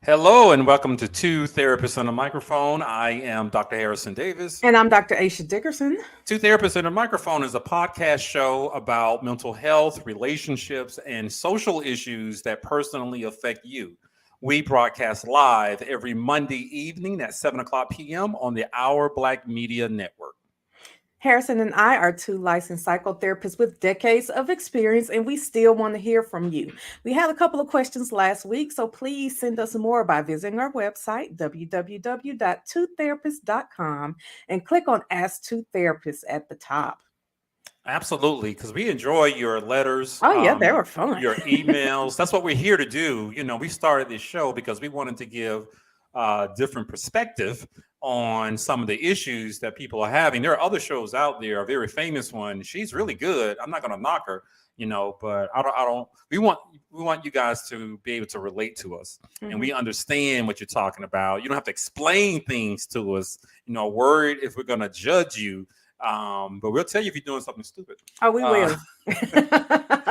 Hello and welcome to Two Therapists on a Microphone. I am Dr. Harrison Davis. And I'm Dr. Aisha Dickerson. Two Therapists on a Microphone is a podcast show about mental health, relationships, and social issues that personally affect you. We broadcast live every Monday evening at 7 o'clock p.m. on the Our Black Media Network. Harrison and I are two licensed psychotherapists with decades of experience, and we still want to hear from you. We had a couple of questions last week, so please send us more by visiting our website, www.twotherapist.com, and click on Ask Two Therapists at the top. Absolutely, because we enjoy your letters, Oh, yeah, they were fun. your emails. That's what we're here to do. We started this show because we wanted to give different perspective on some of the issues that people are having. There are other shows out there. A very famous one. She's really good. I'm not going to knock her, but I don't. We want you guys to be able to relate to us, and we understand what you're talking about. You don't have to explain things to us. Worried if we're going to judge you. But we'll tell you if you're doing something stupid. Oh, we will.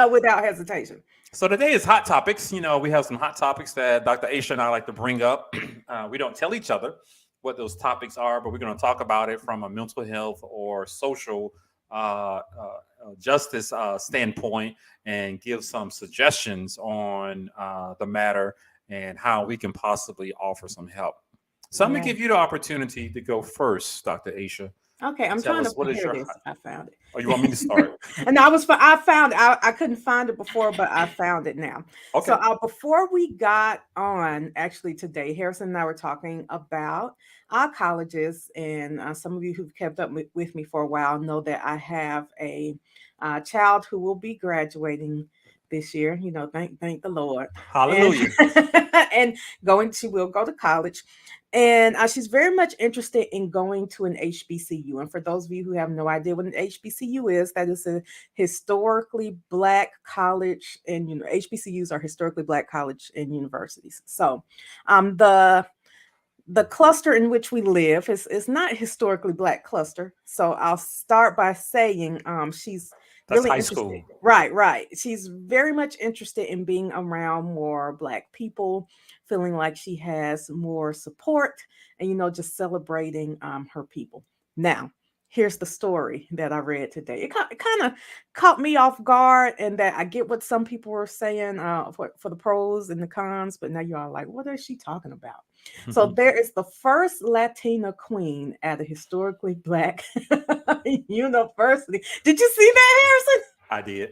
Without hesitation. So today is hot topics. We have some hot topics that Dr. Aisha and I like to bring up. We don't tell each other what those topics are, but we're going to talk about it from a mental health or social justice standpoint and give some suggestions on the matter and how we can possibly offer some help. So I'm going to give you the opportunity to go first, Dr. Aisha. Okay, I'm trying to hear this. I found it. Oh, you want me to start? And I couldn't find it before, but I found it now. Okay. So before we got on, actually today, Harrison and I were talking about our colleges, and some of you who've kept up with me for a while know that I have a child who will be graduating this year. Thank the Lord. Hallelujah. And she will go to college. And she's very much interested in going to an HBCU. And for those of you who have no idea what an HBCU is, that is a historically Black college, and HBCUs are historically Black college and universities. So the cluster in which we live is not a historically Black cluster. So I'll start by saying she's That's really high interested. school. Right. She's very much interested in being around more Black people, feeling like she has more support, and just celebrating her people. Now, here's the story that I read today. It kind of caught me off guard, and that I get what some people were saying for the pros and the cons, but now you're all like, what is she talking about? So there is the first Latina queen at a historically Black university. Did you see that, Harrison? I did.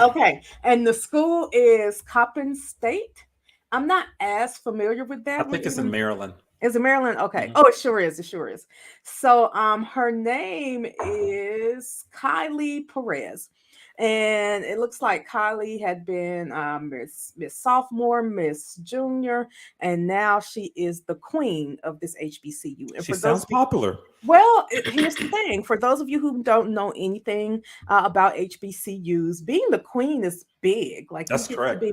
Okay. And the school is Coppin State. I'm not as familiar with that. I think it's in Maryland. Is it Maryland? Okay. Oh, it sure is. It sure is. So her name is Kylie Perez. And it looks like Kylie had been Miss Sophomore, Miss Junior, and now she is the queen of this HBCU. And She sounds popular. Well, here's the thing. For those of you who don't know anything about HBCUs, being the queen is big. Like, That's correct.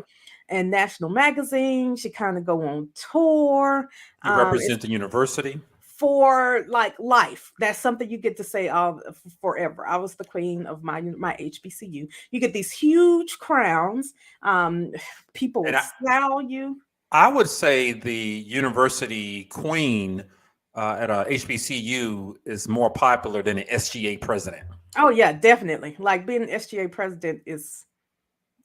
And national magazines, she kind of go on tour. You represent the university. For like life. That's something you get to say forever. I was the queen of my HBCU. You get these huge crowns. People will style you. I would say the university queen at a HBCU is more popular than an SGA president. Oh yeah, definitely. Like being an SGA president is,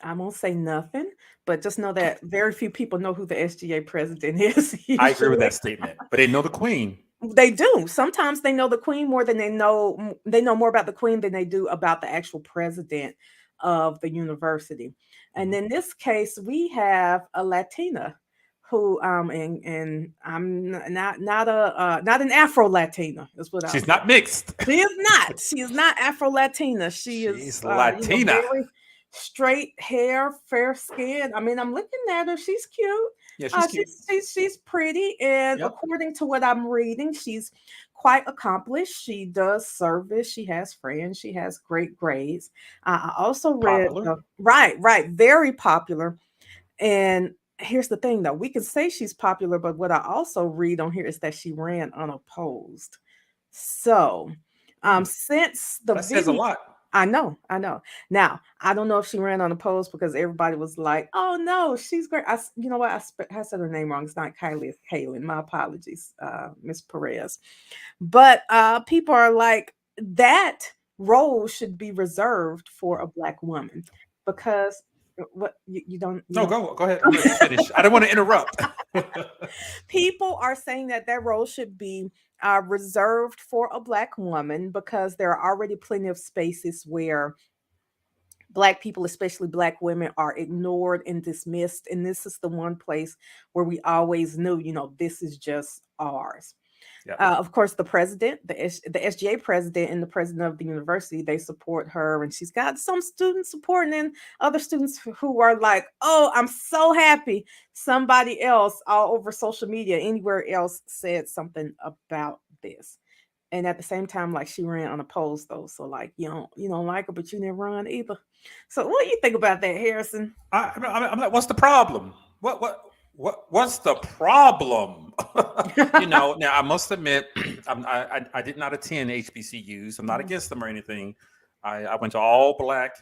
I won't say nothing, but just know that very few people know who the SGA president is. I agree with that statement, but they know the queen. They do. Sometimes they know the queen more than they know more about the queen than they do about the actual president of the university. And in this case, we have a Latina who and I'm not an Afro Latina is what she's not mixed. She is not. She is not Afro Latina. She's Latina. Very straight hair, fair skin. I mean, I'm looking at her. She's cute. Yeah, she's cute. She's pretty, and according to what I'm reading, she's quite accomplished. She does service. She has friends. She has great grades. I also read right, very popular. And here's the thing, though. We can say she's popular, but what I also read on here is that she ran unopposed. So, since the that says a lot. I know, I know. Now, I don't know if she ran on a post because everybody was like, "Oh no, she's great." You know what? I said her name wrong. It's not Kylie, it's Kaylin. My apologies, Miss Perez. But people are like, that role should be reserved for a black woman because what you don't you No, don't. go ahead. I'm gonna let you finish. I don't want to interrupt. People are saying that that role should be reserved for a black woman because there are already plenty of spaces where black people, especially black women, are ignored and dismissed. And this is the one place where we always knew, this is just ours. Yeah. Of course, the president, the SGA president, and the president of the university, they support her, and she's got some students supporting, and other students who are like, "Oh, I'm so happy." Somebody else, all over social media, anywhere else, said something about this. And at the same time, like she ran unopposed though, so like you don't like her, but you didn't run either. So what do you think about that, Harrison? I'm like, what's the problem? What's the problem? Now I must admit, I did not attend HBCUs. I'm not Mhm. against them or anything. I went to all black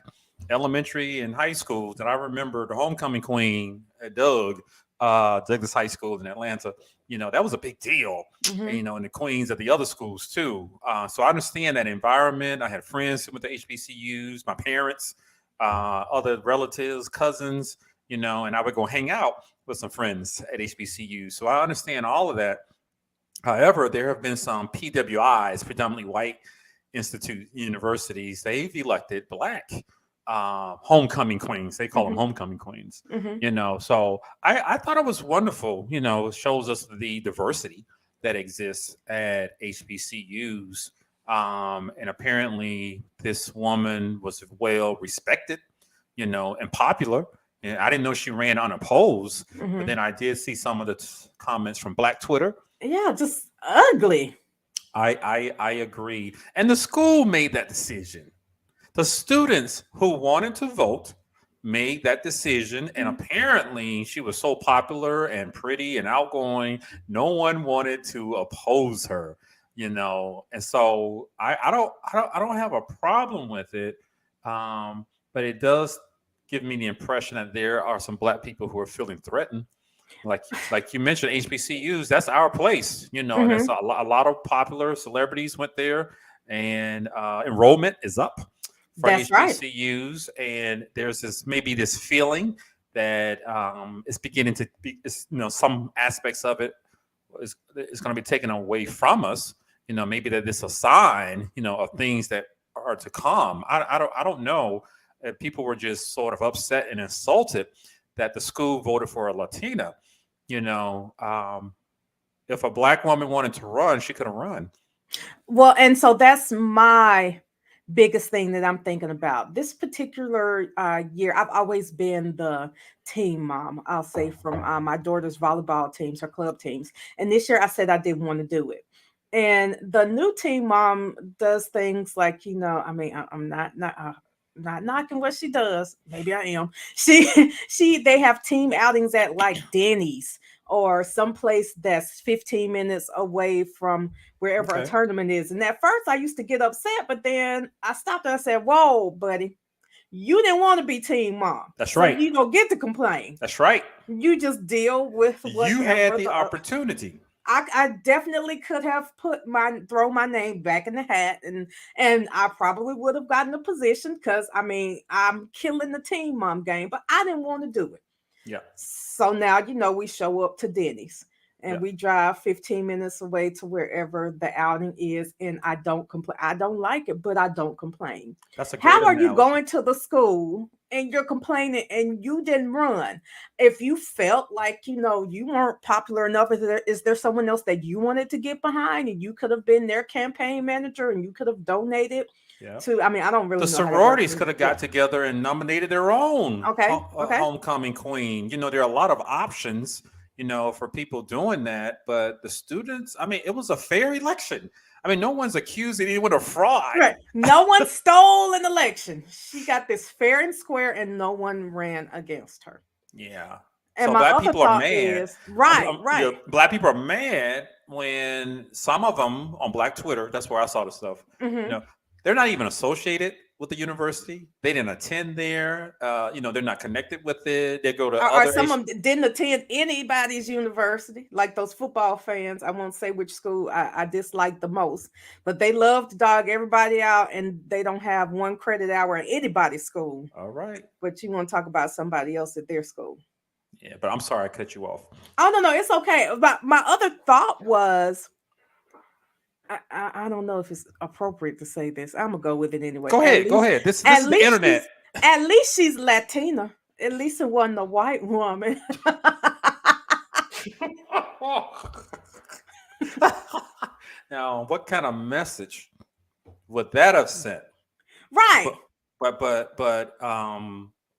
elementary and high schools, and I remember the homecoming queen at Douglas High School in Atlanta. That was a big deal. And, Mhm. and the queens at the other schools too. So I understand that environment. I had friends who went to HBCUs, my parents, other relatives, cousins, and I would go hang out with some friends at HBCU. So I understand all of that. However, there have been some PWIs, predominantly white institute universities. They've elected black homecoming queens. They call them Mhm. homecoming queens. Mhm. So I thought it was wonderful. It shows us the diversity that exists at HBCUs. And apparently, this woman was well respected, and popular. And I didn't know she ran unopposed, but Mhm. then I did see some of the comments from Black Twitter. Yeah, just ugly. I agree, and the school made that decision. The students who wanted to vote made that decision, and Mhm. apparently she was so popular and pretty and outgoing, no one wanted to oppose her. And so I don't have a problem with it, but it does give me the impression that there are some black people who are feeling threatened, like you mentioned, HBCUs. That's our place. And that's Mhm. a lot of popular celebrities went there, and enrollment is up for That's right. HBCUs. And there's this feeling that it's beginning to be, some aspects of it is going to be taken away from us. Maybe that it's a sign, of things that are to come. I don't know. People were just sort of upset and insulted that the school voted for a Latina. You know, um, if a black woman wanted to run, she could have run. Well, and so that's my biggest thing that I'm thinking about. This particular year, I've always been the team mom, I'll say, from my daughter's volleyball teams, her club teams. And this year I said I didn't want to do it. And the new team mom does things like, I mean, I'm not knocking what she does. Maybe I am. They have team outings at like Denny's or someplace that's 15 minutes away from wherever a Okay, tournament is. And at first I used to get upset, but then I stopped and I said, "Whoa, buddy, you didn't want to be team mom. that's So right. you don't get to complain. That's right. You just deal with You had whatever the the opportunity. I definitely could have throw my name back in the hat, and I probably would have gotten a position because I mean I'm killing the team mom game, but I didn't want to do it. Yeah, So now, we show up to Denny's yeah. and we drive 15 minutes away to wherever the outing is. And I don't complain. I don't like it, but I don't complain. That's a great How are you analogy. going to the school and you're complaining and you didn't run? If you felt like, you weren't popular enough, is there someone else that you wanted to get behind and you could have been their campaign manager and you could have donated Yeah. to, I mean, I don't The really know how that works. sororities could have Yeah. got together and nominated their own Okay. Okay. homecoming queen. There are a lot of options, for people doing that. But the students, I mean, it was a fair election. I mean, no one's accusing anyone of fraud. Right. No one stole an election. She got this fair and square, and no one ran against her. Yeah. And So my black other people are thought mad. is right, right. Black people are mad when some of them on Black Twitter. That's where I saw the stuff. You Hmm. know, they're not even associated. with the university. They didn't attend there. They're not connected with it. They go to Or other some of them didn't attend anybody's university, like those football fans. I won't say which school I dislike the most, but they love to dog everybody out, and they don't have one credit hour at anybody's school. All right. But you want to talk about somebody else at their school. Yeah, but I'm sorry I cut you off. Oh no, no, it's okay. But my other thought was, I don't know if it's appropriate to say this. I'm gonna go with it anyway. Go ahead. Go ahead. This At is the least internet. at least she's Latina. At least it wasn't a white woman. Now, what kind of message would that have sent? Right. What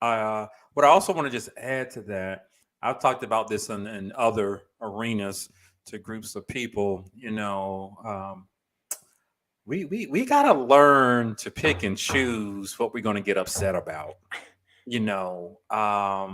I also want to just add to that, I've talked about this in other arenas to groups of people. We gotta learn to pick and choose what we're going to get upset about. There are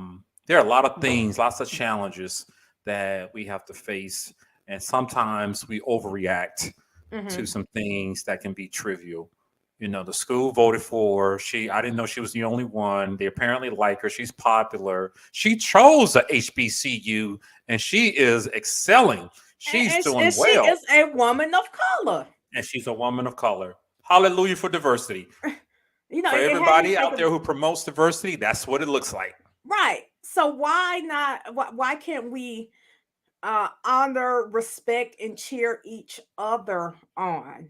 a lot of things, lots of challenges that we have to face, and sometimes we overreact Mm-hmm. to some things that can be trivial. The school voted for she. I didn't know she was the only one. They apparently like her. She's popular. She chose a HBCU, and she is excelling. She's doing She well, is a woman of color. and she's a woman of color. Hallelujah for diversity. For It had me everybody out thinking, there who promotes diversity, that's what it looks like. right. So why not? Why can't we honor, respect, and cheer each other on?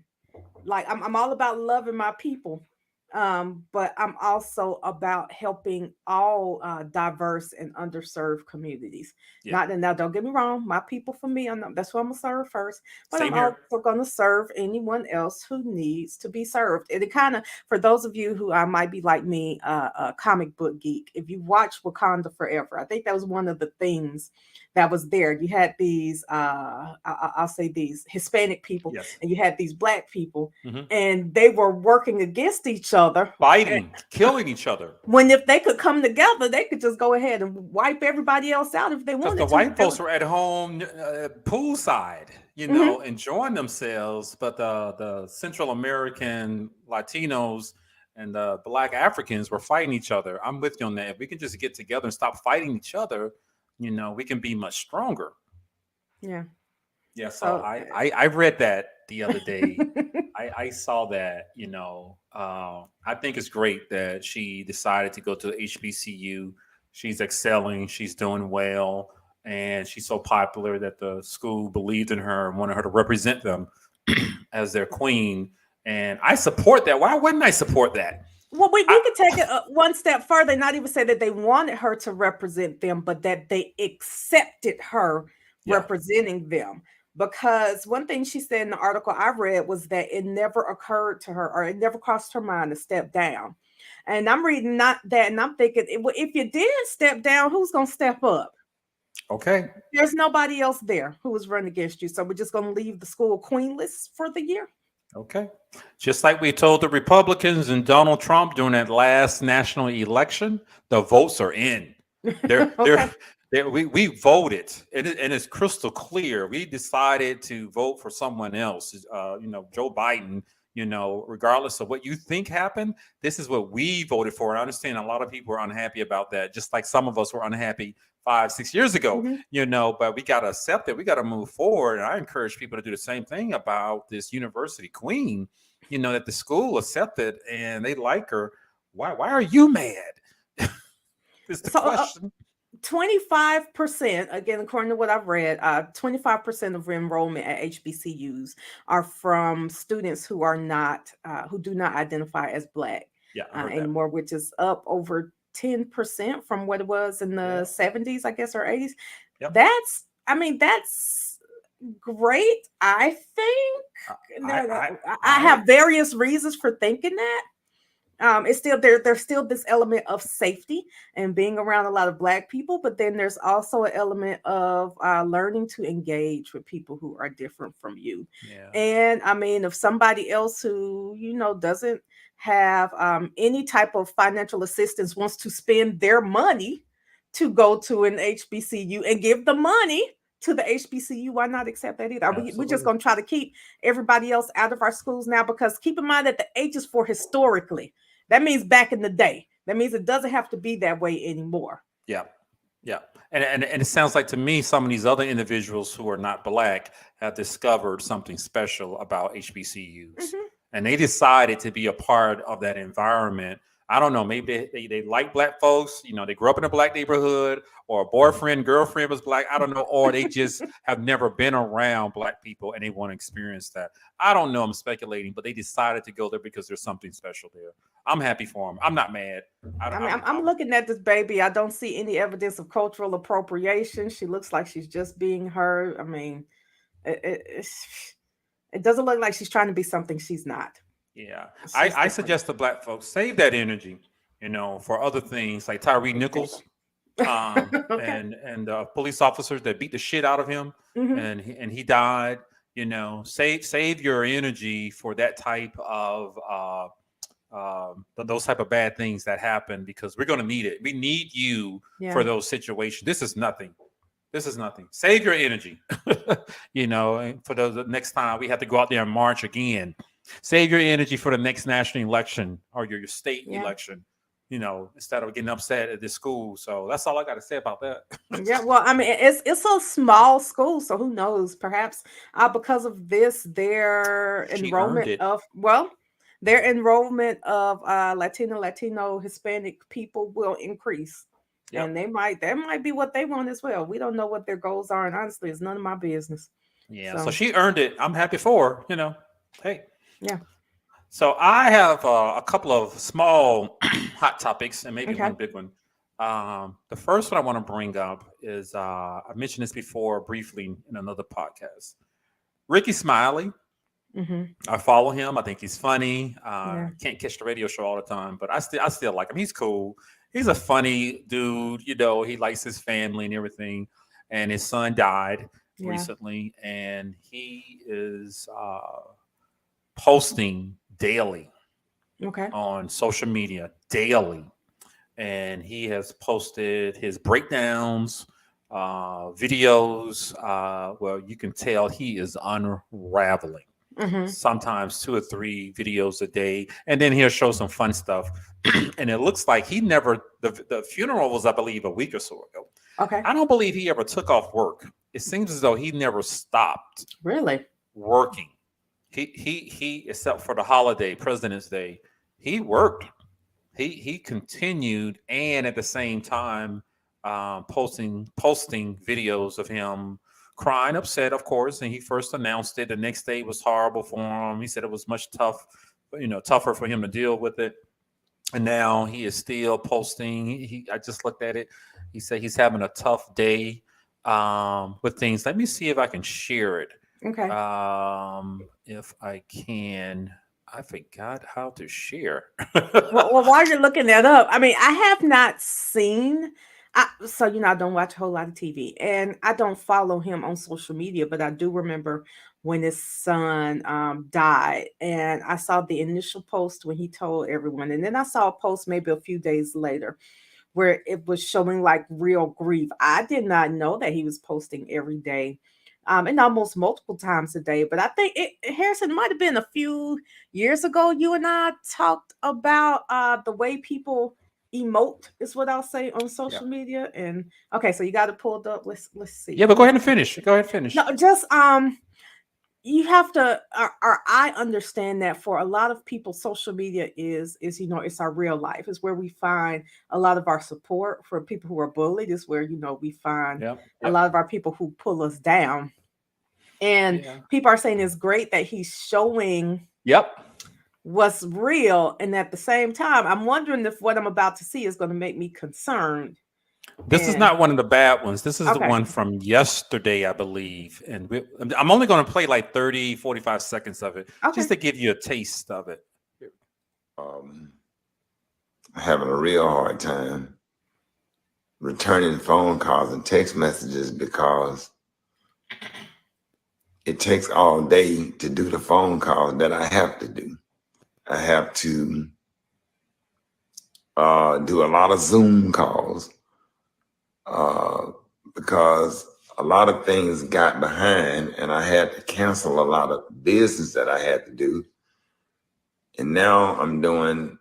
Like I'm all about loving my people, but I'm also about helping all diverse and underserved communities. Yeah. Not that, now, don't get me wrong, my people for me, that's what I'm gonna serve first, but Same I'm here. also gonna serve anyone else who needs to be served. And it kind of, for those of you who might be like me, a comic book geek, if you watch Wakanda Forever, I think that was one of the things that was there. You had these I'll say these Hispanic people, Yes. and you had these black people, hmm and they were working against each other, Fighting, killing each other. when if they could come together, they could just go ahead and wipe everybody else out if they Because wanted the to. white folks were at home poolside, Mhm. enjoying themselves. But the Central American Latinos and the Black Africans were fighting each other. I'm with you on that. If we can just get together and stop fighting each other, we can be much stronger. Yeah. Yeah. So So I read that the other day. I saw that. I think it's great that she decided to go to the HBCU. She's excelling. She's doing well, and she's so popular that the school believed in her and wanted her to represent them as their queen. And I support that. Why wouldn't I support that? well, we I, could take it one step further, not even say that they wanted her to represent them, but that they accepted her yeah. representing them. Because one thing she said in the article I read was that it never occurred to her, or it never crossed her mind to step down. And I'm reading not that, and I'm thinking, if you did step down, who's going to step up? Okay. There's nobody else there who was running against you. So we're just going to leave the school queenless for the year. Okay. Just like we told the Republicans and Donald Trump during that last national election, the votes are in. They're Okay. we voted, and it's crystal clear. We decided to vote for someone else. Joe Biden. Regardless of what you think happened, this is what we voted for. And I understand a lot of people are unhappy about that, just like some of us were unhappy 5-6 years ago. Mhm. But we got to accept it. We got to move forward. And I encourage people to do the same thing about this university queen. That the school accepted and they like her. Why are you mad? Is the So question. 25%, again, according to what I've read, 25% of enrollment at HBCUs are from students who are not, who do not identify as Black Yeah, I heard that. anymore, which is up over 10% from what it was in the 70s, I guess, or 80s. Yep. That's great, I think. I I have various reasons for thinking that. It's still there's still this element of safety and being around a lot of Black people, but then there's also an element of learning to engage with people who are different from you. Yeah. And I mean, if somebody else who doesn't have any type of financial assistance wants to spend their money to go to an HBCU and give the money to the HBCU, why not accept that either? We're just going to try to keep everybody else out of our schools now, because keep in mind that the H is for historically. That means back in the day. That means it doesn't have to be that way anymore. Yeah. Yeah. And it sounds like to me some of these other individuals who are not black have discovered something special about HBCUs. Hmm. And they decided to be a part of that environment. I don't know, maybe they like black folks, they grew up in a black neighborhood, or a boyfriend, girlfriend was black. I don't know. Or they just have never been around black people and they want to experience that. I don't know. I'm speculating, but they decided to go there because there's something special there. I'm happy for them. I'm not mad. I mean, I'm looking at this baby. I don't see any evidence of cultural appropriation. She looks like she's just being her. I mean, it doesn't look like she's trying to be something she's not. Yeah, It's I, just I different. suggest to black folks save that energy, for other things like Tyree Nichols, Okay. and police officers that beat the shit out of him, Hmm. and he died. Save your energy for that type of those type of bad things that happen, because we're going to need it. We need you for Yeah. those situations. This is nothing. This is nothing. Save your energy. And for the next time we have to go out there and march again. Save your energy for the next national election or your state Yeah. election. Instead of getting upset at this school. So that's all I got to say about that. Yeah, well, I mean, it's a small school, so who knows? Perhaps because of this, She earned it. their enrollment of Latino, Hispanic people will increase, Yep. and that might be what they want as well. We don't know what their goals are, and honestly, it's none of my business. Yeah. So So, she earned it. I'm happy for her. Hey. yeah, So I have a couple of small hot topics and maybe okay, one big one. The first one I want to bring up is I mentioned this before briefly in another podcast. Ricky Smiley. mm-hmm. I follow him. I think he's funny. Yeah, Can't catch the radio show all the time, but I still like him. He's cool. He's a funny dude. He likes his family and everything. And his son died yeah, recently, and he is posting daily okay, on social media daily, and he has posted his breakdowns, videos. Well, you can tell he is unraveling. mm-hmm. Sometimes two or three videos a day, and then he'll show some fun stuff. And it looks like he never. The funeral was, I believe, a week or so ago. Okay, I don't believe he ever took off work. It seems as though he never stopped really, working. He except for the holiday, President's Day, he worked. He continued, and at the same time, posting videos of him crying, upset, of course. And he first announced it. The next day was horrible for him. He said it was tougher for him to deal with it. And now he is still posting. I just looked at it. He said he's having a tough day with things. Let me see if I can share it. okay. If I can, I forgot how to share. Well, while you're looking that up, I mean, I have not seen. So I don't watch a whole lot of TV, and I don't follow him on social media. But I do remember when his son died, and I saw the initial post when he told everyone, and then I saw a post maybe a few days later where it was showing like real grief. I did not know that he was posting every day. And almost multiple times a day. But I think Harrison, it might have been a few years ago. You and I talked about the way people emote, is what I'll say, on Yeah. social media. And okay, so you got it pulled up. Let's see. Yeah, but Let go me ahead and see. finish. Go ahead and finish. No, just you have to or I understand that for a lot of people social media is it's our real life. It's where we find a lot of our support. For people who are bullied is where we find Yep. a Yep. lot of our people who pull us down. And Yeah. people are saying it's great that he's showing Yep. what's real, and at the same time I'm wondering if what I'm about to see is going to make me concerned. This is And not one of the bad ones. This is the okay, one from yesterday, I believe. And I'm only going to play like 30, 45 seconds of it okay, just to give you a taste of it. um, having a real hard time returning phone calls and text messages because it takes all day to do the phone calls that I have to do. I have to do a lot of Zoom calls because a lot of things got behind and I had to cancel a lot of business that I had to do. And now I'm doing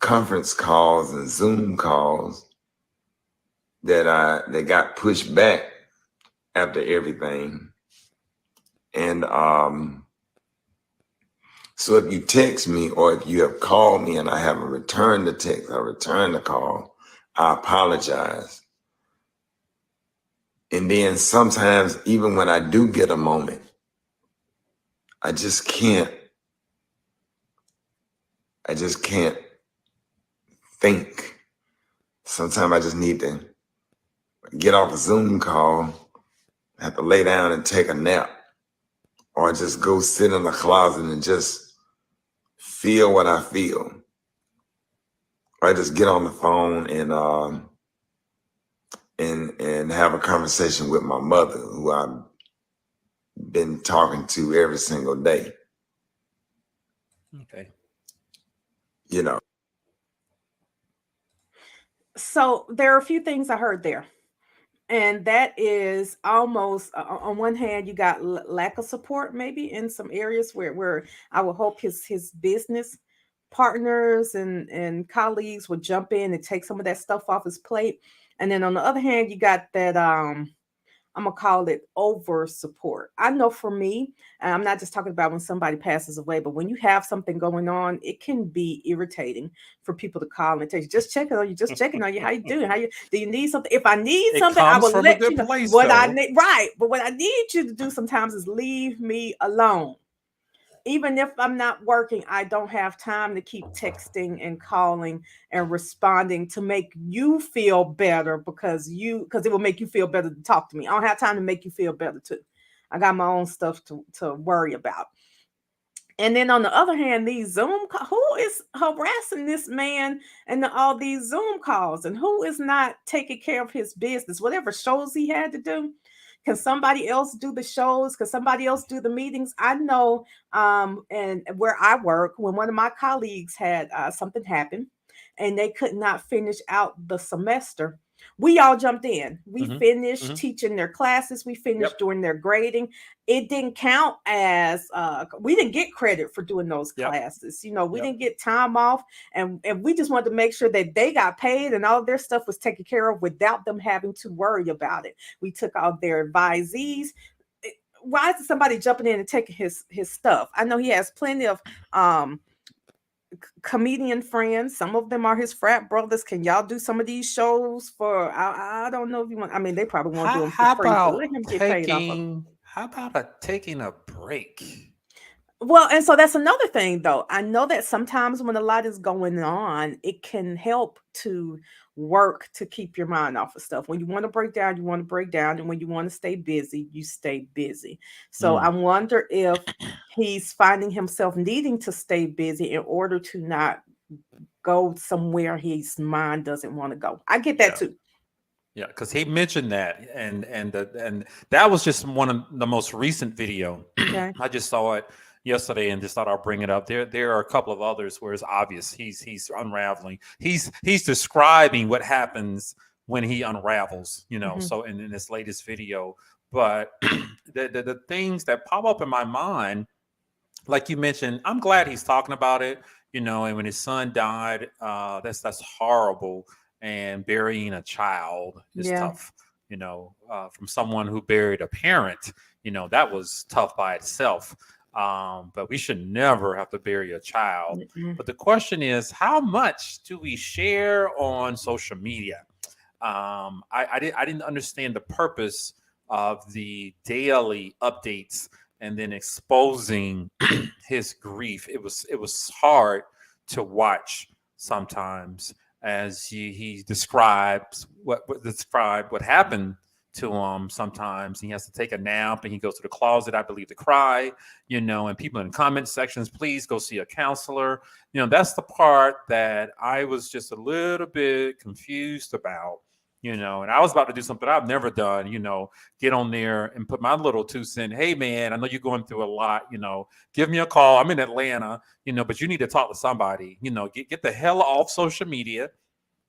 conference calls and Zoom calls that got pushed back after everything. And so if you text me or if you have called me and I haven't returned the text or returned the call, I apologize. And then sometimes, even when I do get a moment, I just can't think. Sometimes I just need to get off a Zoom call, have to lay down and take a nap, or just go sit in the closet and just feel what I feel. Or I just get on the phone and have a conversation with my mother, who I've been talking to every single day. Okay. You know. So there are a few things I heard there. And that is almost on one hand, you got lack of support, maybe in some areas where I would hope his business partners and colleagues would jump in and take some of that stuff off his plate. And then on the other hand, you got that I'm gonna call it over support. I know for me, and I'm not just talking about when somebody passes away, but when you have something going on, it can be irritating for people to call and tell you, just checking on you, just checking on you. How you doing? How you do you need something? If I need It something, I comes will from a let you good know place, what I though. need. Right. But what I need you to do sometimes is leave me alone. Even if I'm not working, I don't have time to keep texting and calling and responding to make you feel better because it will make you feel better to talk to me. I don't have time to make you feel better too. I got my own stuff to worry about. And then on the other hand, these who is harassing this man and all these Zoom calls, and who is not taking care of his business, whatever shows he had to do. Can somebody else do the shows? Can somebody else do the meetings? I know, and where I work, when one of my colleagues had something happen and they could not finish out the semester, we all jumped in. We Mm-hmm. finished Mm-hmm. teaching their classes. We finished Yep. doing their grading. It didn't count as we didn't get credit for doing those Yep. classes. You know, we Yep. didn't get time off, and we just wanted to make sure that they got paid and all of their stuff was taken care of without them having to worry about it. We took out their advisees. Why is somebody jumping in and taking his stuff? I know he has plenty of comedian friends. Some of them are his frat brothers. Can y'all do some of these shows for? I don't know if you want. I mean, they probably won't do them for How free, but let him about get paid off of them. taking a break? Well, and so that's another thing, though. I know that sometimes when a lot is going on, it can help to work to keep your mind off of stuff. When you want to break down, you want to break down. And when you want to stay busy, you stay busy. So I Mm. wonder if he's finding himself needing to stay busy in order to not go somewhere his mind doesn't want to go. I get that Yeah. too. Yeah, because he mentioned that, and that was just one of the most recent video. Okay. I just saw it yesterday and just thought I'll bring it up. There are a couple of others where it's obvious he's unraveling. He's describing what happens when he unravels. Hmm. So in this latest video, but the things that pop up in my mind, like you mentioned, I'm glad he's talking about it. And when his son died, that's horrible. And burying a child is Yeah. tough. From someone who buried a parent, that was tough by itself. But we should never have to bury a child. Mm-mm. But the question is, how much do we share on social media? I didn't understand the purpose of the daily updates and then exposing his grief. It was hard to watch sometimes as he describes what happened to him. Sometimes he has to take a nap and he goes to the closet, I believe, to cry. And people in the comment sections, please go see a counselor. That's the part that I was just a little bit confused about. And I was about to do something I've never done, get on there and put my little 2 cents. Hey, man, I know you're going through a lot, give me a call. I'm in Atlanta, but you need to talk to somebody, get the hell off social media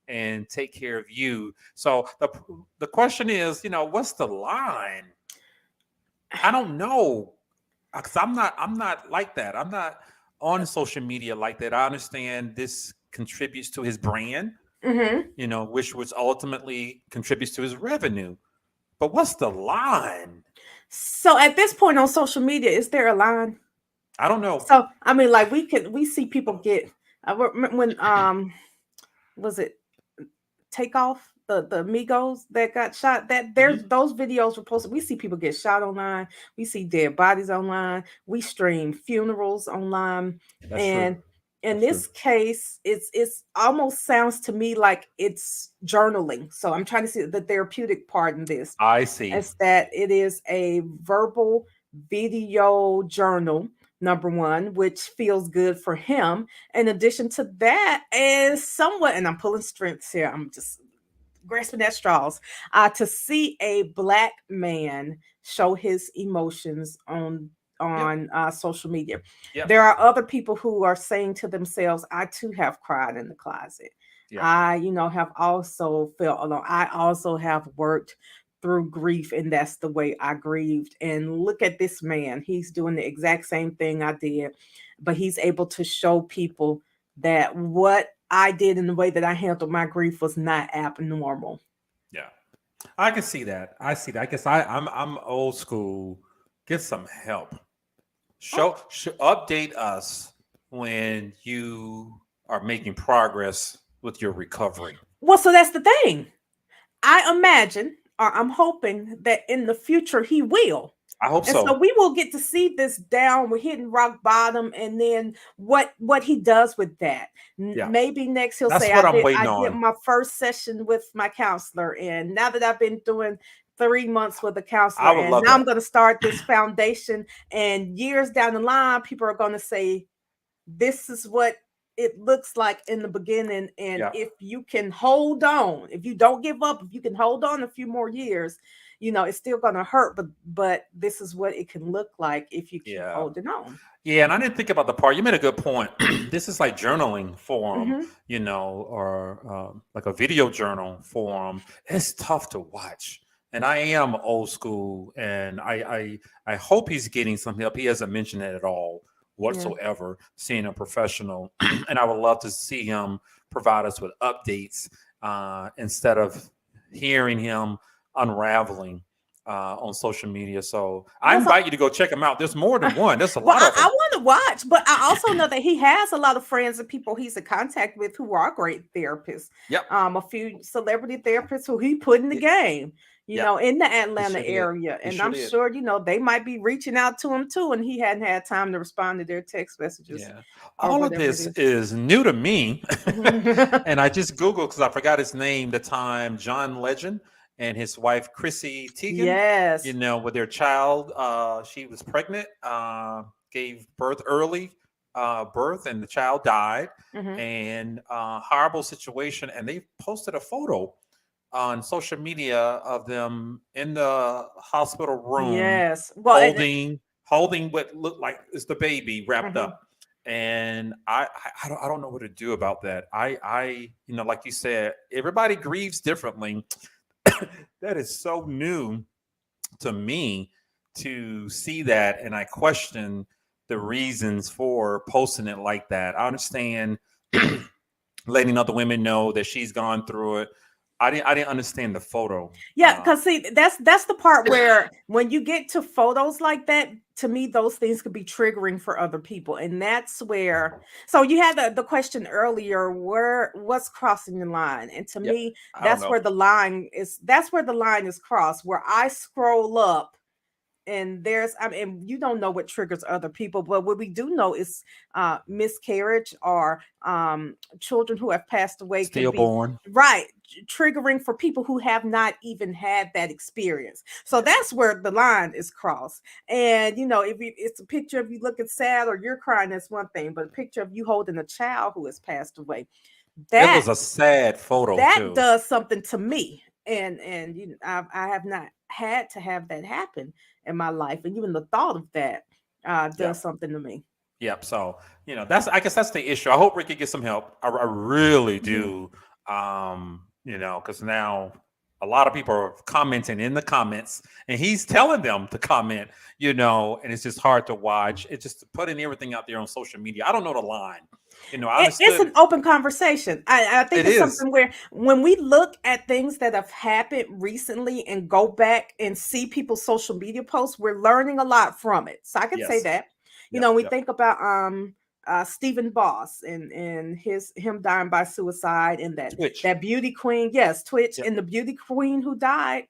and take care of you. So the question is, what's the line? I don't know. Because I'm not like that. I'm not on social media like that. I understand this contributes to his brand, Hmm. which ultimately contributes to his revenue. But what's the line? So at this point on social media, is there a line? I don't know. So I mean, like we see people get when was it Takeoff, the Migos that got shot, that there's Mhm. those videos were posted. We see people get shot online, we see dead bodies online, we stream funerals online. That's true. And in That's true. this case, it's almost sounds to me like it's journaling. So I'm trying to see the therapeutic part in this. I see. Is that it is a verbal video journal, number one, which feels good for him. In addition to that, and somewhat, and I'm pulling strengths here, I'm just grasping at straws, to see a black man show his emotions Yep. on social media. Yep. There are other people who are saying to themselves, I too have cried in the closet. Yep. I, have also felt alone. I also have worked through grief, and that's the way I grieved. And look at this man. He's doing the exact same thing I did, but he's able to show people that what I did in the way that I handled my grief was not abnormal. Yeah. I can see that. I see that. I guess I'm old school. Get some help. Update us when you are making progress with your recovery. Well, so that's the thing. I imagine, or I'm hoping that in the future he will. I hope And so so. we will get to see this down. We're hitting rock bottom, and then what he does with that. Yeah. Maybe next he'll That's say, what I'm I waiting did on. my first session with my counselor, and now that I've been doing 3 months with a counselor, I would and love now I'm that. going to start this foundation. And years down the line, people are going to say, this is what it looks like in the beginning. And Yeah. if you can hold on, if you don't give up, if you can hold on a few more years, it's still going to hurt, but this is what it can look like if you keep Yeah. holding on. Yeah, and I didn't think about the part. You made a good point. This is like journaling form, Hmm. or like a video journal form. It's tough to watch, and I am old school, and I hope he's getting some help. He hasn't mentioned it at all Yeah. whatsoever. Seeing a professional, and I would love to see him provide us with updates instead of hearing him unraveling on social media. So I Well, so invite you to go check him out. There's more than one. There's a well, lot of I them. want to watch, but I also know that he has a lot of friends and people he's in contact with who are great therapists. Yep. A few celebrity therapists who he put in the Y- game, Yep. in the He Atlanta sure did. area. He And sure I'm did. sure, they might be reaching out to him too, and he hadn't had time to respond to their text messages Yeah. or All of whatever it this is. is new to me. Mhm. And I just Googled because I forgot his name the time. John Legend and his wife, Chrissy Teigen, Yes. with their child. She was pregnant, gave birth early, birth, and the child died. Hmm. And horrible situation. And they posted a photo on social media of them in the hospital room Yes. Well, holding what looked like is the baby wrapped mhm. up. And I don't know what to do about that. Like you said, everybody grieves differently. That is so new to me to see that, and I question the reasons for posting it like that. I understand letting other women know that she's gone through it. I didn't understand the photo. Yeah, because see, that's the part where when you get to photos like that, to me, those things could be triggering for other people. And that's where, so you had the question earlier, what's crossing the line? And to Yep. me, I don't know. that's where the line is crossed, where I scroll up and you don't know what triggers other people, but what we do know is miscarriage or children who have passed away can be Stillborn. right triggering for people who have not even had that experience. So that's where the line is crossed. And if it's a picture of you looking sad or you're crying, that's one thing, but a picture of you holding a child who has passed away, It that was a sad photo that too. does something to me. And I have not had to have that happen in my life, and even the thought of that Yeah. does something to me. Yep. So that's I guess that's the issue. I hope Ricky gets some help. I really Mhm. do. Because now a lot of people are commenting in the comments, and he's telling them to comment, and it's just hard to watch. It's just putting everything out there on social media. I don't know the line. I It's understood an open conversation. I think it it's is. something where when we look at things that have happened recently and go back and see people's social media posts, we're learning a lot from it. So I can say Yes. that. Yep. We Yep. think about Stephen Boss and him dying by suicide, and Twitch. that beauty queen, yes, Twitch, Yep. and the beauty queen who died.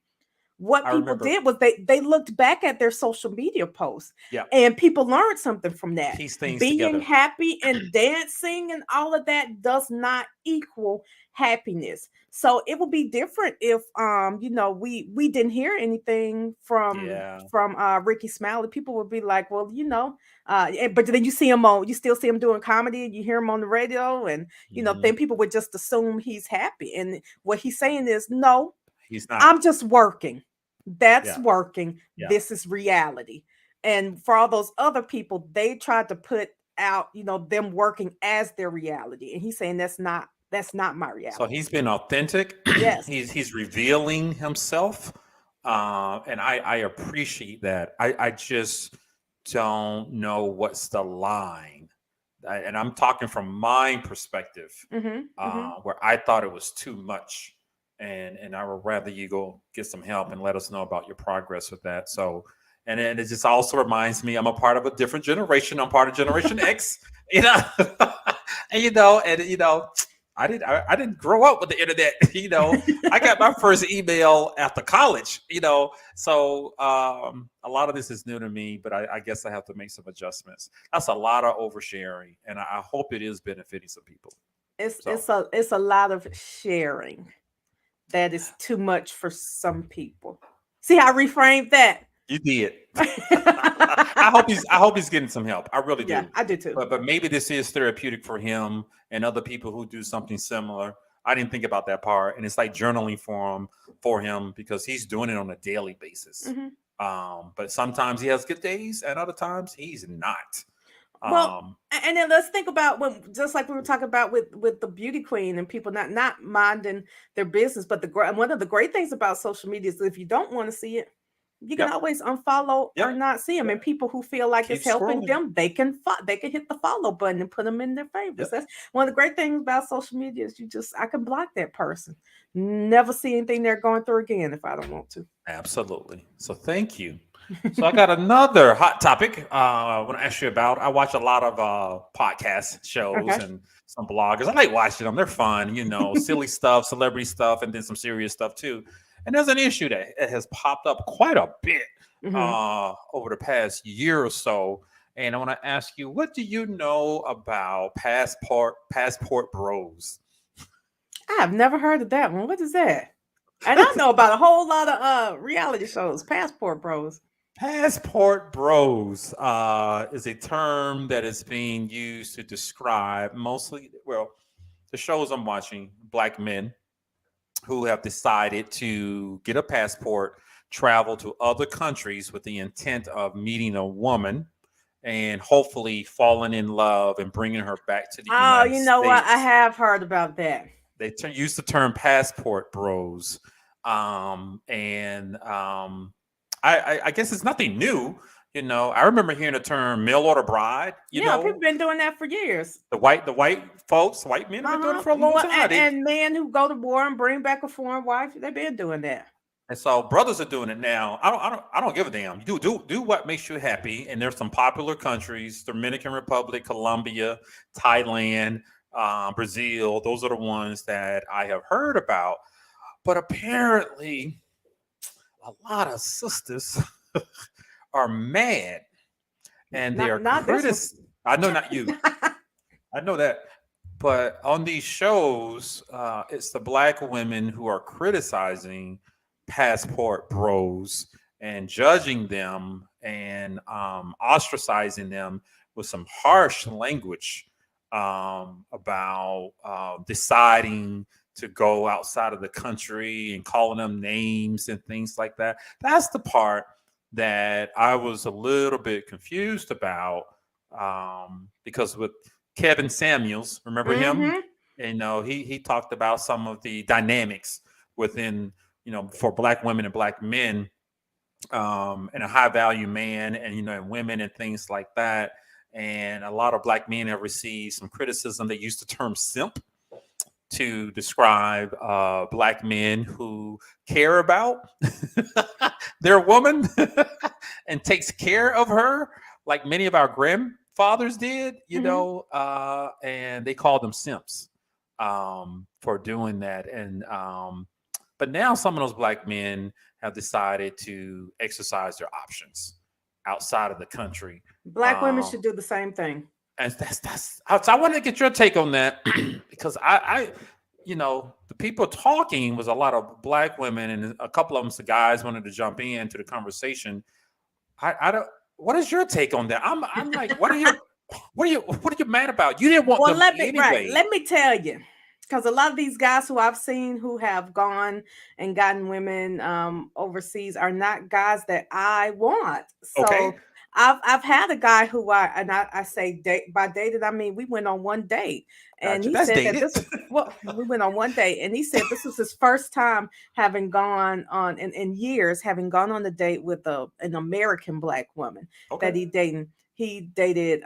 What I people remember. did was they looked back at their social media posts, Yeah. and people learned something from that. Piece things Being together. happy and dancing and all of that does not equal happiness. So it would be different if we didn't hear anything Yeah. from Ricky Smiley. People would be like, well, but then you still see him doing comedy, and you hear him on the radio, and Hmm. then people would just assume he's happy. And what he's saying is, no, He's not. I'm just working. That's Yeah. working. Yeah. This is reality. And for all those other people, they tried to put out, them working as their reality. And he's saying that's not my So reality. he's been authentic. Yes. he's revealing himself, and I appreciate that. I just don't know what's the line, and I'm talking from my perspective, Mm-hmm. Mm-hmm. where I thought it was too much, and I would rather you go get some help and let us know about your progress with that. So. And then it just also reminds me I'm a part of a different generation. I'm part of Generation X, you know, and I didn't grow up with the internet. I got my first email after college. So a lot of this is new to me, but I guess I have to make some adjustments. That's a lot of oversharing, and I hope it is benefiting some people. It's So it's a lot of sharing that is too much for some people. See how I reframed that? you did. I hope he's getting some help. I really Yeah, do. I do too. But maybe this is therapeutic for him and other people who do something similar. I didn't think about that part, and it's like journaling for him because he's doing it on a daily basis. Hmm. But sometimes he has good days, and other times he's not. Well, Um, and then let's think about when, just like we were talking about with the beauty queen and people not minding their business. But one of the great things about social media is if you don't want to see it, you can yep, always unfollow or yep, not see them. yep. And people who feel like Keep it's helping scrolling. them, they can hit the follow button and put them in their favorites. Yep, That's one of the great things about social media is I can block that person, never see anything they're going through again if I don't want to. absolutely. So thank you. So I got another hot topic I want to ask you about. I watch a lot of podcast shows Okay. and some bloggers. I like watching them. They're fun, silly stuff, celebrity stuff, and then some serious stuff too. And there's an issue that has popped up quite a bit Hmm. over the past year or so. And I want to ask you, what do you know about passport bros? I have never heard of that one. What is that? And I know about a whole lot of reality shows, Passport Bros. Passport bros is a term that is being used to describe mostly, well, the shows I'm watching, black men who have decided to get a passport, travel to other countries with the intent of meeting a woman and hopefully falling in love and bringing her back to the Oh, United you know what? I States. have heard about that. They use the term passport bros, and I guess it's nothing new. I remember hearing the term mail order bride. Yeah, people been doing that for years. The white folks, white men have been doing it Uh-huh. for a long Well, time. and men who go to war and bring back a foreign wife, they've been doing that. And so brothers are doing it now. I don't give a damn. You do what makes you happy. And there's some popular countries: Dominican Republic, Colombia, Thailand, Brazil. Those are the ones that I have heard about. But apparently, a lot of sisters are mad, and they are Not this one. I know not you. I know that. But on these shows, it's the black women who are criticizing passport bros and judging them and ostracizing them with some harsh language about deciding to go outside of the country and calling them names and things like that. That's the part that I was a little bit confused about because with Kevin Samuels, remember him? Mm-hmm. He talked about some of the dynamics within for black women and black men, and a high value man, and and women and things like that. And a lot of black men have received some criticism. They used the term simp to describe black men who care about their woman and takes care of her, like many of our grandfathers did, and they called them simps for doing that. And but now some of those black men have decided to exercise their options outside of the country. Black women should do the same thing. And that's so I wanted to get your take on that because I the people talking was a lot of black women, and a couple of them, the guys wanted to jump into the conversation. I don't. What is your take on that? I'm like, what are you mad about? You didn't want Well, them anyway. let me tell you, because a lot of these guys who I've seen who have gone and gotten women overseas are not guys that I want. So Okay. I've had a guy who I say date by dated, I mean we went on one date, and Gotcha. he That's said that dated. this was we went on one date, and he said this was his first time having gone on in years having gone on a date with an American black woman that Okay. he dated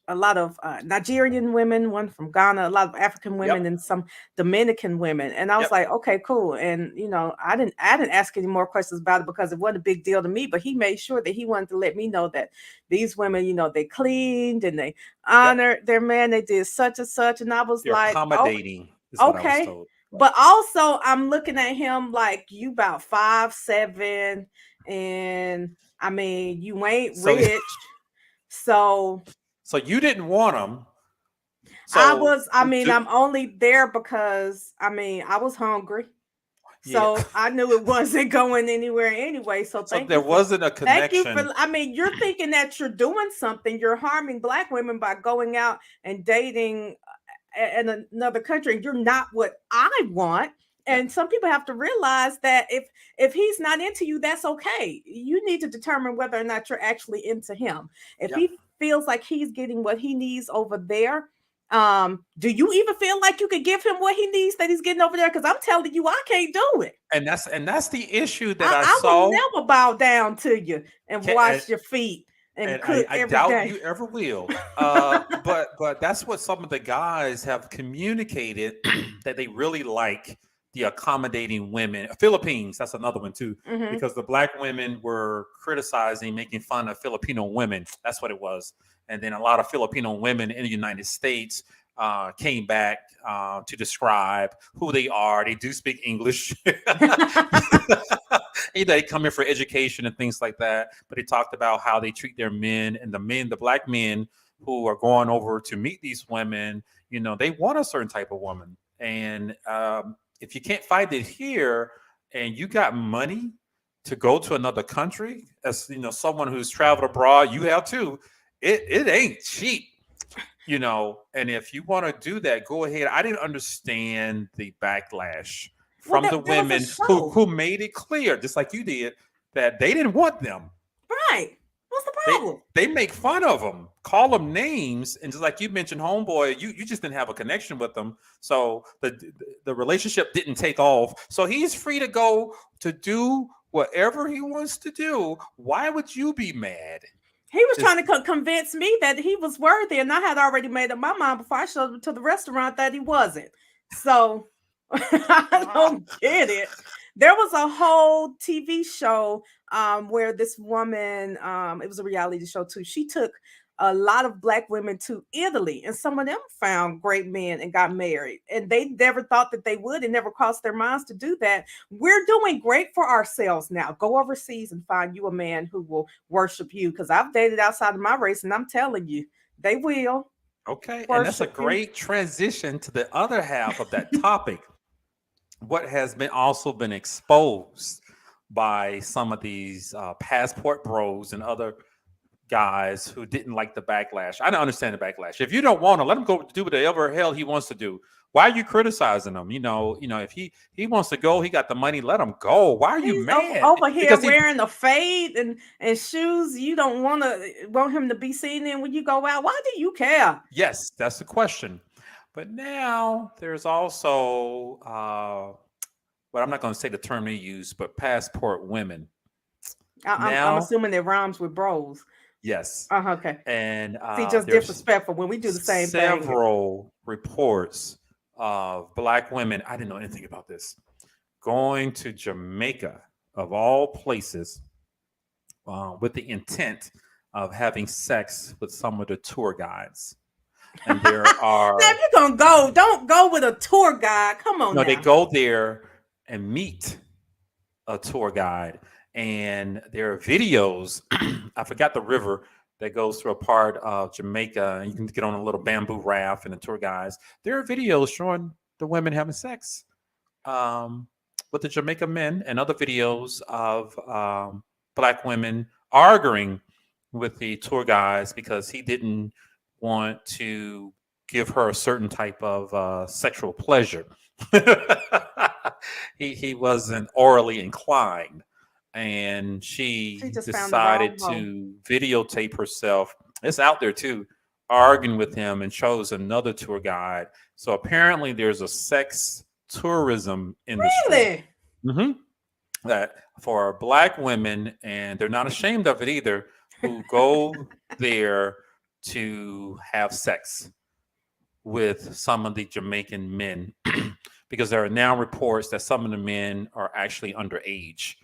a lot of Nigerian women, one from Ghana, a lot of African women, Yep. and some Dominican women. And I was Yep. like, okay, cool. And I didn't ask any more questions about it because it wasn't a big deal to me. But he made sure that he wanted to let me know that these women, they cleaned and they Yep. honored their man. They did such and such. And I was They're like, oh, accommodating, is what I was okay. told. But also, I'm looking at him like you about 5'7", and I mean, you ain't So, rich, so. so you didn't want them. I'm only there because I was hungry. Yeah. So I knew it wasn't going anywhere anyway. So So there wasn't a connection. you're thinking that you're doing something. You're harming black women by going out and dating in another country. You're not what I want. And some people have to realize that if he's not into you, that's okay. You need to determine whether or not you're actually into him. If Yeah. he feels like he's getting what he needs over there, do you even feel like you could give him what he needs that he's getting over there? Because I'm telling you, I can't do it. And that's the issue that I I will saw. never bow down to you and wash your feet and cook I every doubt day. you ever will. But that's what some of the guys have communicated that they really like the accommodating women. Philippines, that's another one too, Mhm. because the black women were criticizing, making fun of Filipino women. That's what it was. And then a lot of Filipino women in the United States came back to describe who they are. They do speak English. They come here for education and things like that. But they talked about how they treat their men, and the black men who are going over to meet these women, they want a certain type of woman. And if you can't find it here and you got money to go to another country, as someone who's traveled abroad, you have too, it ain't cheap. And if you want to do that, go ahead. I didn't understand the backlash from the there was a women show. who made it clear, just like you did, that they didn't want them. Right. What's the problem? They make fun of them, call them names, and just like you mentioned, homeboy, you just didn't have a connection with them, so the relationship didn't take off. So he's free to go to do whatever he wants to do. Why would you be mad? He was trying to convince me that he was worthy, and I had already made up my mind before I showed up to the restaurant that he wasn't. So I don't get it. There was a whole TV show where this woman, it was a reality show too. She took a lot of black women to Italy, and some of them found great men and got married. And they never thought that they would. It never crossed their minds to do that. We're doing great for ourselves now. Go overseas and find you a man who will worship you. Because I've dated outside of my race, and I'm telling you, they will. Okay, and that's a great transition to the other half of that topic. What has also been exposed by some of these passport bros and other guys who didn't like the backlash. I don't understand the backlash. If you don't want to, let him go do whatever hell he wants to do. Why are you criticizing him? If he wants to go, he got the money, let him go. Why are you mad? Over here wearing a fade and shoes you don't want him to be seen in when you go out. Why do you care? Yes, that's the question. But now there's also well, I'm not going to say the term they use, but passport women. I'm Now, assuming it rhymes with bros. yes. Okay. And See, just there's disrespectful when we do the same thing. several reports of Black women. I didn't know anything about this. Going to Jamaica, of all places, with the intent of having sex with some of the tour guides. And there Now, if are, you're gonna go, don't go with a tour guide. Come on no, they now. go there and meet a tour guide. And there are videos. I forgot the river that goes through a part of Jamaica. And you can get on a little bamboo raft and the tour guides. There are videos showing the women having sex um, with the Jamaica men, and other videos of Black women arguing with the tour guides because he didn't want to give her a certain type of sexual pleasure. He wasn't orally inclined, and She she just found the decided wrong hoe. to videotape herself. It's out there too, arguing with him, and chose another tour guide. So apparently, there's a sex tourism industry. Really? hmm that for Black women, and they're not ashamed of it either, who go there to have sex with some of the Jamaican men, because there are now reports that some of the men are actually underage.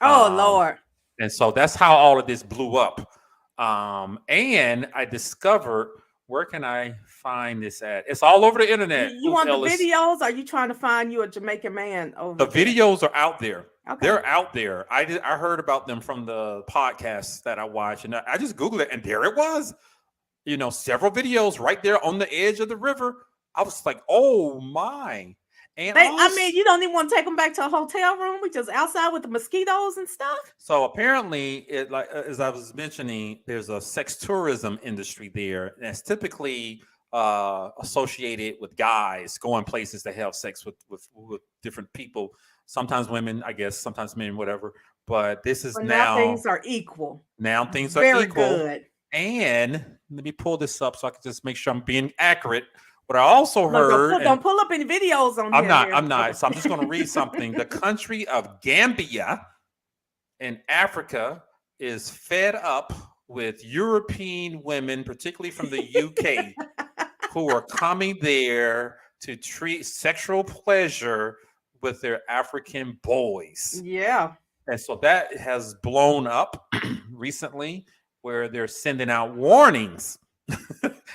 Oh Um, Lord. and so that's how all of this blew up. And I discovered, where can I find this at? It's all over the internet. You want the Ellis. videos? Or are you trying to find you a Jamaican man over The there? videos are out there. Okay. They're out there. I heard about them from the podcasts that I watch, and I just Googled it, and there it was. Several videos right there on the edge of the river. I was like, oh my. And I mean, you don't even want to take them back to a hotel room. We just outside with the mosquitoes and stuff. So apparently, it, like as I was mentioning, there's a sex tourism industry there that's typically associated with guys going places to have sex with different people. Sometimes women, I guess, sometimes men, whatever. But this is But now things are equal. now things are Very equal. good. And let me pull this up so I can just make sure I'm being accurate. But I also Look, heard, don't pull up any videos on I'm here. not, I'm not. So I'm just going to read something. The country of Gambia in Africa is fed up with European women, particularly from the UK, who are coming there to treat sexual pleasure with their African boys. Yeah. And so that has blown up recently, where they're sending out warnings.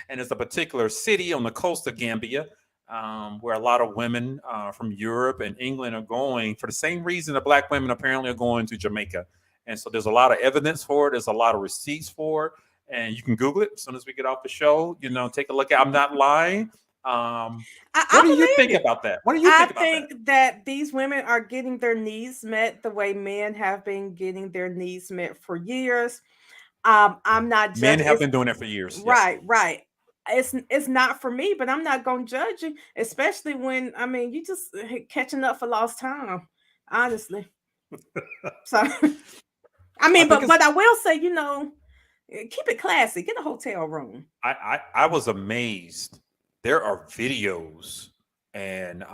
And it's a particular city on the coast of Gambia, where a lot of women from Europe and England are going for the same reason that Black women apparently are going to Jamaica. And so there's a lot of evidence for it. There's a lot of receipts for it. And you can Google it as soon as we get off the show. Take a look at. I'm not lying. What do you think about that? What do you think about that? I think that these women are getting their needs met the way men have been getting their needs met for years. I'm not Men judging. have been doing it for years. Right, right. It's not for me, but I'm not gonna judge you, especially when you just catching up for lost time, honestly. So but I will say, keep it classy. Get a hotel room. I was amazed. There are videos and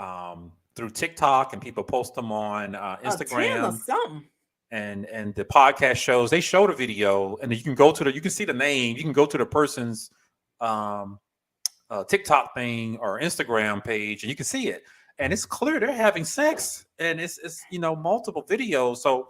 through TikTok, and people post them on Instagram. Or something. And the podcast shows, they show the video, and you can see the name, you can go to the person's TikTok thing or Instagram page, and you can see it, and it's clear they're having sex, and it's multiple videos. So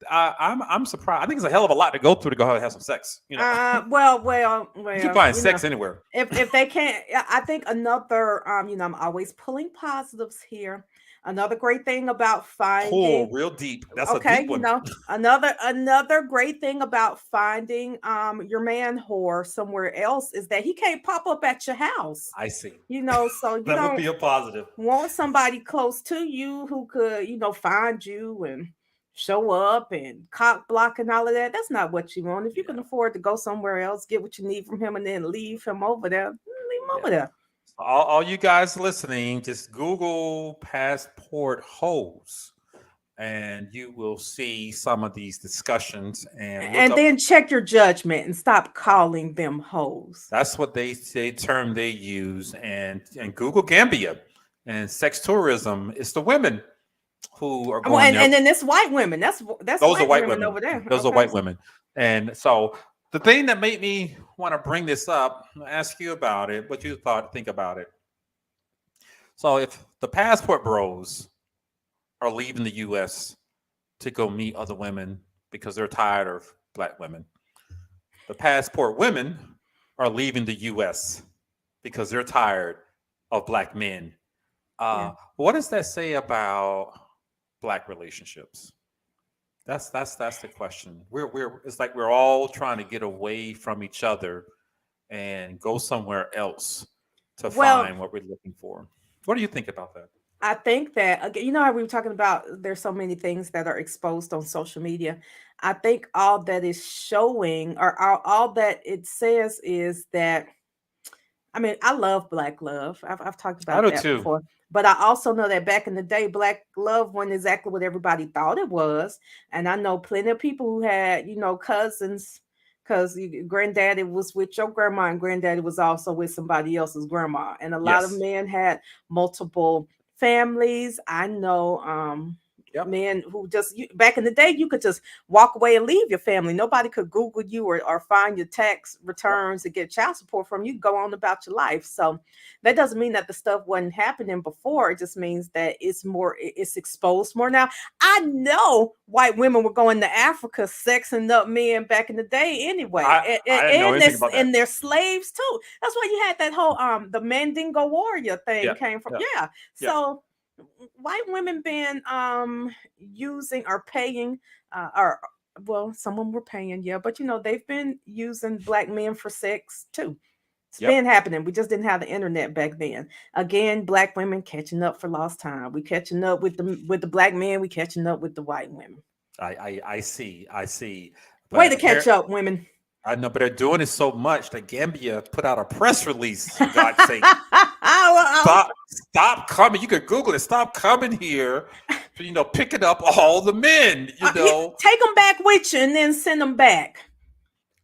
I'm surprised. I think it's a hell of a lot to go through to go out and have some sex. Well. You can find sex anywhere. If they can't, I think another. I'm always pulling positives here. Another great thing about finding pull real deep. That's okay, a deep one. Another great thing about finding your man whore somewhere else is that he can't pop up at your house. I see. So you that don't would be a positive. Want somebody close to you who could, find you and show up and cock block and all of that. That's not what you want. If you can afford to go somewhere else, get what you need from him, and then leave him over there, leave him over there. All you guys listening, just Google passport hoes, and you will see some of these discussions. And then check your judgment and stop calling them hoes. That's what they term they use. And Google Gambia and sex tourism. It's the women. who are Well, going there. and then it's white women. That's Those are white white women women. over there. Those are Okay. white women. And so the thing that made me want to bring this up, ask you about it, what you think about it. So if the passport bros are leaving the US to go meet other women because they're tired of black women, the passport women are leaving the US because they're tired of black men. Yeah. What does that say about black relationships? That's the question. We're it's like we're all trying to get away from each other and go somewhere else to Well, find what we're looking for. What do you think about that? I think that again, you know how we were talking about there's so many things that are exposed on social media. I think all that is showing or all that it says is that I mean, I love black love. I've talked I about do that too. before. But I also know that back in the day, black love wasn't exactly what everybody thought it was. And I know plenty of people who had, cousins, because granddaddy was with your grandma and granddaddy was also with somebody else's grandma. And a lot of Yes. men had multiple families. I know Yep. men who just back in the day, you could just walk away and leave your family. Nobody could Google you or find your tax Yep. returns to get child support from you. Go on about your life. So that doesn't mean that the stuff wasn't happening before. It just means that it's exposed more now. I know white women were going to Africa sexing up men back in the day anyway. I didn't know And anything this about that. and they're slaves too. That's why you had that whole the Mandingo warrior thing Yeah. came from. Yeah. Yeah. Yeah. So white women been using or paying or well, some of them were paying, yeah, but they've been using black men for sex too. It's been Yep. happening. We just didn't have the internet back then. Again, black women catching up for lost time. We catching up with the black men. We catching up with the white women. I see. I see. Way But to catch up, women. I know, but they're doing it so much that Gambia put out a press release, for God's sake. Stop coming. You could Google it. Stop coming here, picking up all the men, Take them back with you and then send them back.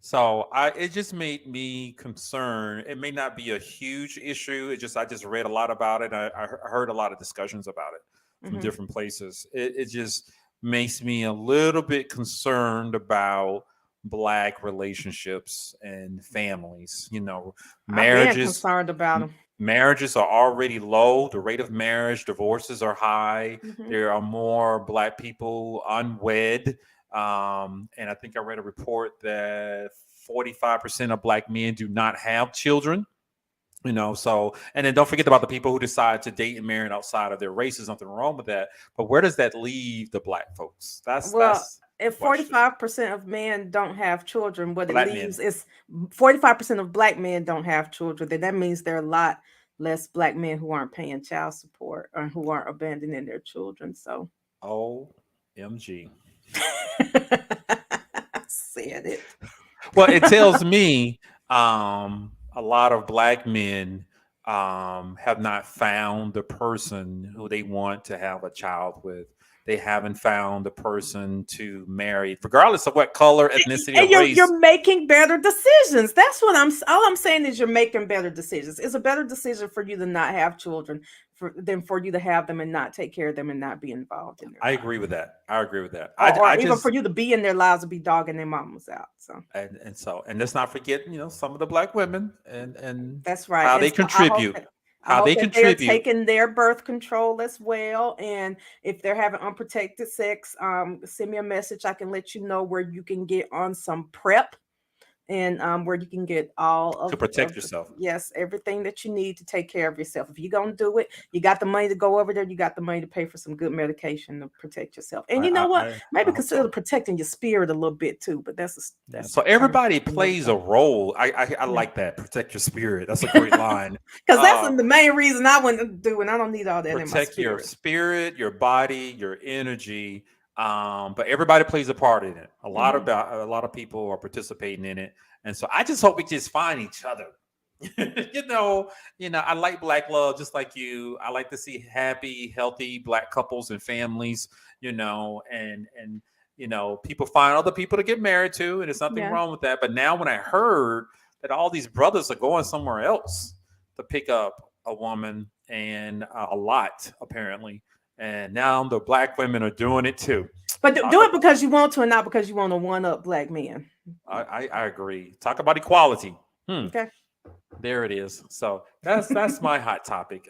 So it just made me concerned. It may not be a huge issue. I just read a lot about it. I heard a lot of discussions about it from Mhm. different places. It just makes me a little bit concerned about black relationships and families. I've been Marriages concerned about them. marriages are already low. The rate of marriage, divorces are high. Mhm. There are more black people unwed. And I think I read a report that 45% of black men do not have children. So, and then don't forget about the people who decide to date and marry outside of their race. There's nothing wrong with that. But where does that leave the black folks? That's Well, the if question. 45% of men don't have children, what it Black leaves men. is 45% of black men don't have children. Then that means there are a lot less black men who aren't paying child support or who aren't abandoning their children. So, OMG. said it. Well, it tells me a lot of black men have not found the person who they want to have a child with. They haven't found the person to marry, regardless of what color, ethnicity, And or race. you're making better decisions. That's what all I'm saying is you're making better decisions. It's a better decision for you to not have children than for you to have them and not take care of them and not be involved in their I lives. agree with that. I agree with that. Or I even just for you to be in their lives and be dogging their mamas out. So and let's not forget, some of the black women and that's right. how And they so contribute. I How hope they that they're contribute. taking their birth control as well. And if they're having unprotected sex, send me a message. I can let you know where you can get on some prep and where you can get all To protect yourself. yes, everything that you need to take care of yourself. If you're gonna do it, you got the money to go over there, you got the money to pay for some good medication to protect yourself. And you know what? Maybe I hope consider so. protecting your spirit a little bit too, but that's So kind of everybody another plays a thing. role. I like that. Protect your spirit. That's a great line. Because that's Uh, the main reason I wouldn't do, and I don't need all that in my protect your spirit. spirit, your body, your energy. But everybody plays a part in it. Mhm. A lot of people are participating in it, and so I just hope we just find each other. you know, I like black love just like you. I like to see happy, healthy black couples and families. And people find other people to get married to, and there's nothing Yeah. wrong with that. But now when I heard that all these brothers are going somewhere else to pick up a woman and a lot apparently, And now the black women are doing it too. But do it because you want to and not because you want to one up black men. I agree. Talk about equality. Okay. There it is. So that's my hot topic.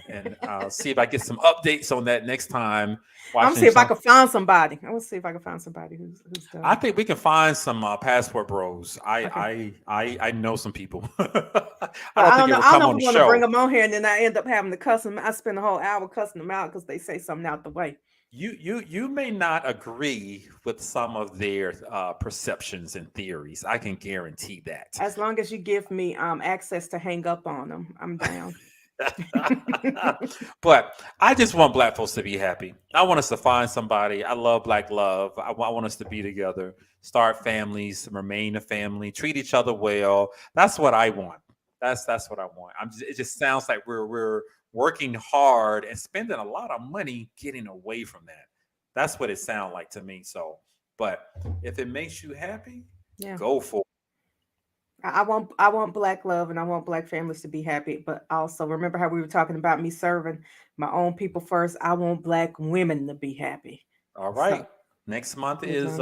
And see if I get some updates on that next time. I'm gonna see if I can find somebody. I'm gonna see if I can find somebody who's done. I think we can find some passport bros. I know some people. I don't know if I want to bring them on here and then I end up having to cuss them. I spend a whole hour cussing them out because they say something out the way. You may not agree with some of their perceptions and theories. I can guarantee that. As long as you give me access to hang up on them, I'm down. But I just want black folks to be happy. I want us to find somebody. I love black love. I want us to be together, start families, remain a family, treat each other well. That's what I want. That's what I want. It just sounds like we're working hard and spending a lot of money getting away from that. That's what it sounds like to me. So, but if it makes you happy, go for it. I want black love and I want black families to be happy, but also remember how we were talking about me serving my own people first. I want black women to be happy. All right. So, next month is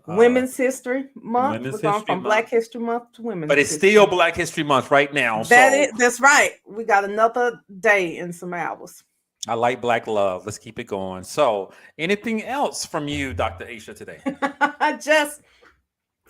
Women's History Month. We're going from Black History Month to Women's. But it's still Black History Month right now. That's right. We got another day and some hours. I like black love. Let's keep it going. So, anything else from you, Dr. Aisha, today? Just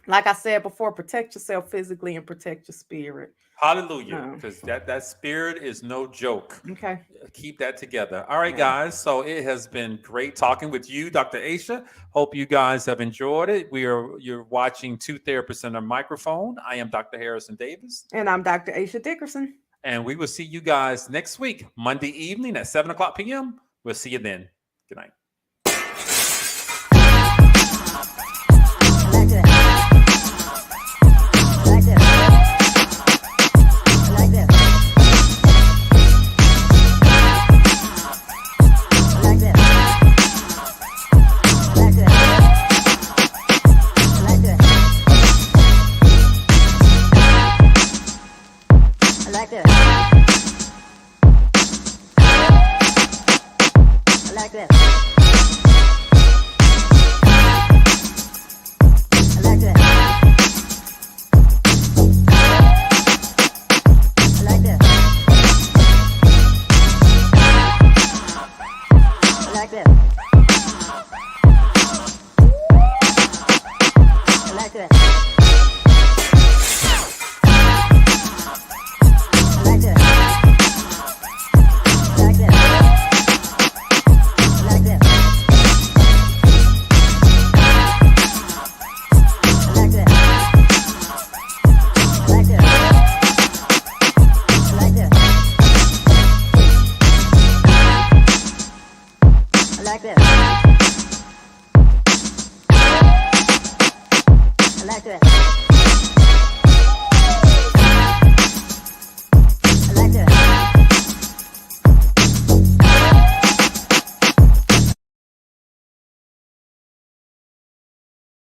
like I said before, protect yourself physically and protect your spirit. Hallelujah. Because that spirit is no joke. Okay. Keep that together. All right, guys. So it has been great talking with you, Dr. Aisha. Hope you guys have enjoyed it. You're watching Two Therapists and a Microphone. I am Dr. Harrison Davis. And I'm Dr. Aisha Dickerson. And we will see you guys next week, Monday evening at 7:00 p.m. We'll see you then. Good night. like that.